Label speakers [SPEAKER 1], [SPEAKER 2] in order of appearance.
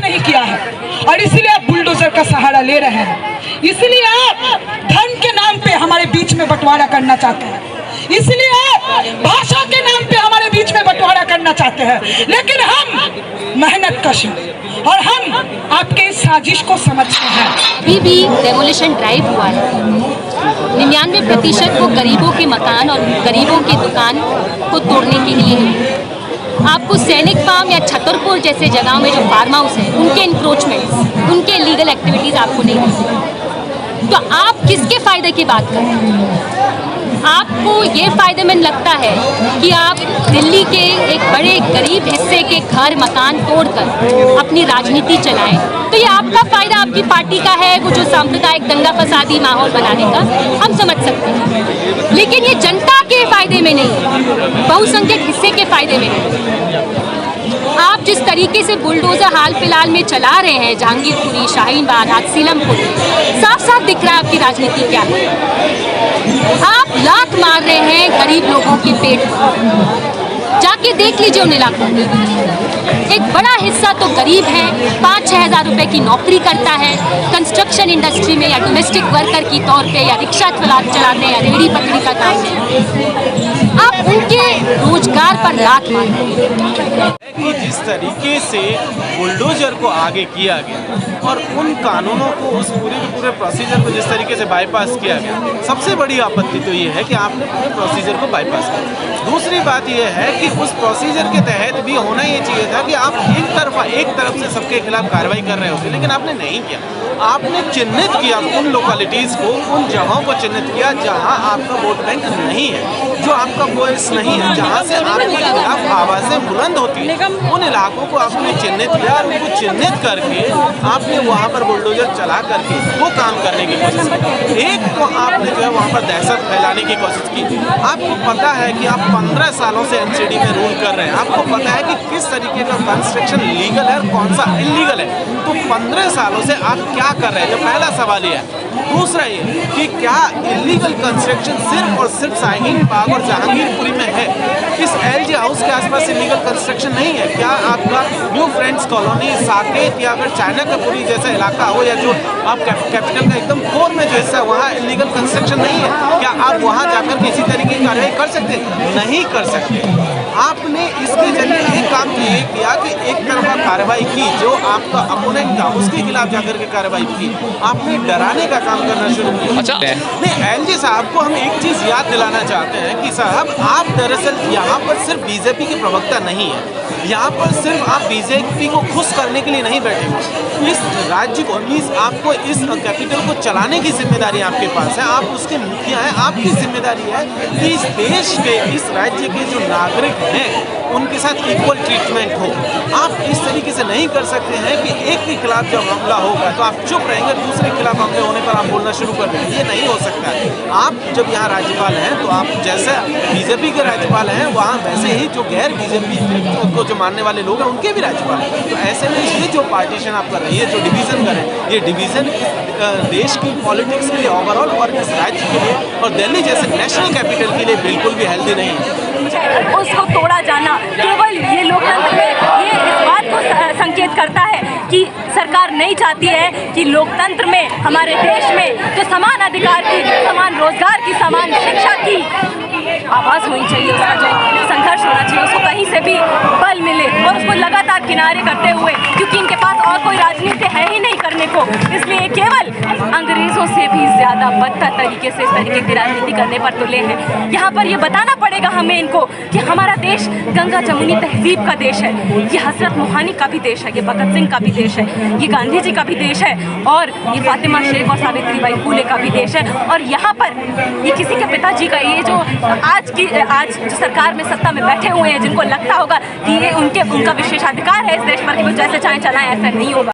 [SPEAKER 1] नहीं किया है और इसलिए आप बुलडोजर का सहारा ले रहे हैं। इसलिए आप धन के नाम पे हमारे बीच में बंटवारा करना चाहते हैं, इसलिए आप भाषा के नाम पे हमारे बीच में बंटवारा करना चाहते हैं। लेकिन हम मेहनत कश हैं और हम आपके इस साजिश को समझते हैं।
[SPEAKER 2] अभी भी डेमोलिशन ड्राइव हुआ है। 99% वो गरीबों के मकान और गरीबों की दुकान को तोड़ने के लिए है। आपको सैनिक फार्म या छतरपुर जैसे जगहों में जो फार्म हाउस है, उनके इंक्रोचमेंट्स, उनके लीगल एक्टिविटीज़ आपको नहीं मिलती। तो आप किसके फ़ायदे की बात कर रहे हैं? आपको ये फ़ायदेमंद लगता है कि आप दिल्ली के एक बड़े गरीब हिस्से के घर मकान तोड़कर अपनी राजनीति चलाएं, तो ये आपका फ़ायदा आपकी पार्टी का है, वो जो सांप्रदायिक दंगा फसादी माहौल बनाने का, हम समझ सकते हैं। लेकिन ये जनता के फ़ायदे में नहीं, बहुसंख्यक हिस्से के फ़ायदे में नहीं। आप जिस तरीके से बुलडोज़र हाल फिलहाल में चला रहे हैं, जहांगीरपुरी, शाहीन बाग, आज सीलमपुर, साफ साफ दिख रहा है आपकी राजनीति क्या है। आप लात मार रहे हैं गरीब लोगों के पेट पर। जाके देख लीजिए उन इलाकों में, एक बड़ा हिस्सा तो गरीब है, 5-6 हज़ार रुपये की नौकरी करता है, कंस्ट्रक्शन इंडस्ट्री में या डोमेस्टिक वर्कर की तौर पे या रिक्शा चलाते हैं या रेहड़ी पटरी का काम है। आप उनके रोजगार पर लात मार रहे हैं।
[SPEAKER 3] कि जिस तरीके से बुलडोजर को आगे किया गया और उन कानूनों को, उस पूरे प्रोसीजर को जिस तरीके से बाईपास किया गया, सबसे बड़ी आपत्ति तो ये है कि आपने पूरे प्रोसीजर को बाईपास किया। दूसरी बात ये है कि उस प्रोसीजर के तहत भी होना ये चाहिए था कि आप एक तरफ से सबके खिलाफ कार्रवाई कर रहे होते, लेकिन आपने नहीं किया। आपने चिन्हित किया उन लोकेलिटीज़ को, उन जगहों को चिन्हित किया जहाँ आपका वोट बैंक नहीं है, जो आपका वॉइस नहीं है, जहाँ से आपके खिलाफ आवाज़ें बुलंद होती हैं, उन इलाकों को आपने चिन्हित किया और उनको चिन्हित करके आपने वहाँ पर बुलडोजर चला करके वो काम करने की कोशिश की। एक तो आपने जो है वहाँ पर दहशत फैलाने की कोशिश की। आपको पता है कि आप 15 सालों से एनसीडी में रूल कर रहे हैं, आपको पता है कि किस तरीके का कंस्ट्रक्शन लीगल है और कौन सा इलीगल है। तो 15 सालों से आप क्या कर रहे हैं, जो पहला सवाल ये है। दूसरा ये कि क्या इलीगल कंस्ट्रक्शन सिर्फ और सिर्फ शाहीन बाग और जहांगीरपुरी में है? इस एलजी हाउस के आसपास इलीगल कंस्ट्रक्शन नहीं है? क्या आपका न्यू फ्रेंड्स कॉलोनी, साकेत या फिर चाणक्यपुरी जैसा इलाका हो, या जो आप कैपिटल का एकदम कोर में जो हिस्सा है वहाँ इलीगल कंस्ट्रक्शन नहीं है? क्या आप वहाँ जाकर किसी तरीके की कार्रवाई कर सकते? नहीं कर सकते। आपने इसके जरिए एक काम ये किया कि एक तरफा कार्रवाई की, जो आपका अपोनेंट था उसके खिलाफ जाकर के कार्रवाई की। आपने डराने का काम करना शुरू किया।
[SPEAKER 4] अच्छा
[SPEAKER 3] नहीं, एलजी साहब को हम एक चीज़ याद दिलाना चाहते हैं कि साहब, आप दरअसल यहाँ पर सिर्फ बीजेपी के प्रवक्ता नहीं है, यहाँ पर सिर्फ आप बीजेपी को खुश करने के लिए नहीं बैठे हो। इस राज्य को, आपको इस कैपिटल को चलाने की जिम्मेदारी आपके पास है, आप उसके मुखिया हैं। आपकी जिम्मेदारी है कि इस देश के, इस राज्य के जो नागरिक हैं उनके साथ इक्वल ट्रीटमेंट हो। आप इस तरीके से नहीं कर सकते हैं कि एक के खिलाफ जब हमला होगा तो आप चुप रहेंगे, दूसरे के खिलाफ हमले होने पर आप बोलना शुरू कर देंगे। ये नहीं हो सकता है। आप जब यहाँ राज्यपाल हैं तो आप जैसे बीजेपी के राज्यपाल हैं, वहाँ वैसे ही जो गैर बीजेपी को जो मानने वाले लोग हैं उनके भी राज्यपाल हैं। तो ऐसे में ये जो पार्टीशन आप कर रहे हैं, ये जो डिवीज़न कर रहे हैं, ये डिवीज़न देश की पॉलिटिक्स के लिए ओवरऑल और इस राज्य के लिए और दिल्ली जैसे नेशनल कैपिटल के लिए बिल्कुल भी हेल्दी नहीं है।
[SPEAKER 5] उसको तोड़ा जाना केवल ये लोकतंत्र में ये इस बात को संकेत करता है कि सरकार नहीं चाहती है कि लोकतंत्र में, हमारे देश में जो समान अधिकार की, समान रोजगार की, समान शिक्षा की आवाज़ होनी चाहिए, उसका जो संघर्ष होना चाहिए, उसको कहीं से भी बल मिले और उसको लगातार किनारे करते हुए, क्योंकि इनके पास और कोई राजनीति है ही नहीं करने को, इसलिए केवल अंग्रेज़ों से भी ज़्यादा बदतर तरीके से इस तरीके की राजनीति करने पर तुले हैं। यहाँ पर ये बताना पड़ेगा हमें इनको कि हमारा देश गंगा जमुनी तहजीब का देश है, ये हजरत मोहानी का भी देश है, ये भगत सिंह का भी देश है, ये गांधी जी का भी देश है और ये फातिमा शेख और सावित्रीबाई फुले का भी देश है। और यहाँ पर ये किसी के पिताजी का, ये जो आज जो सरकार में सत्ता में बैठे हुए हैं, जिनको लगता होगा कि ये उनका विशेषाधिकार है इस देश पर कि वो जैसे चाहे चलाएं, ऐसा नहीं होगा।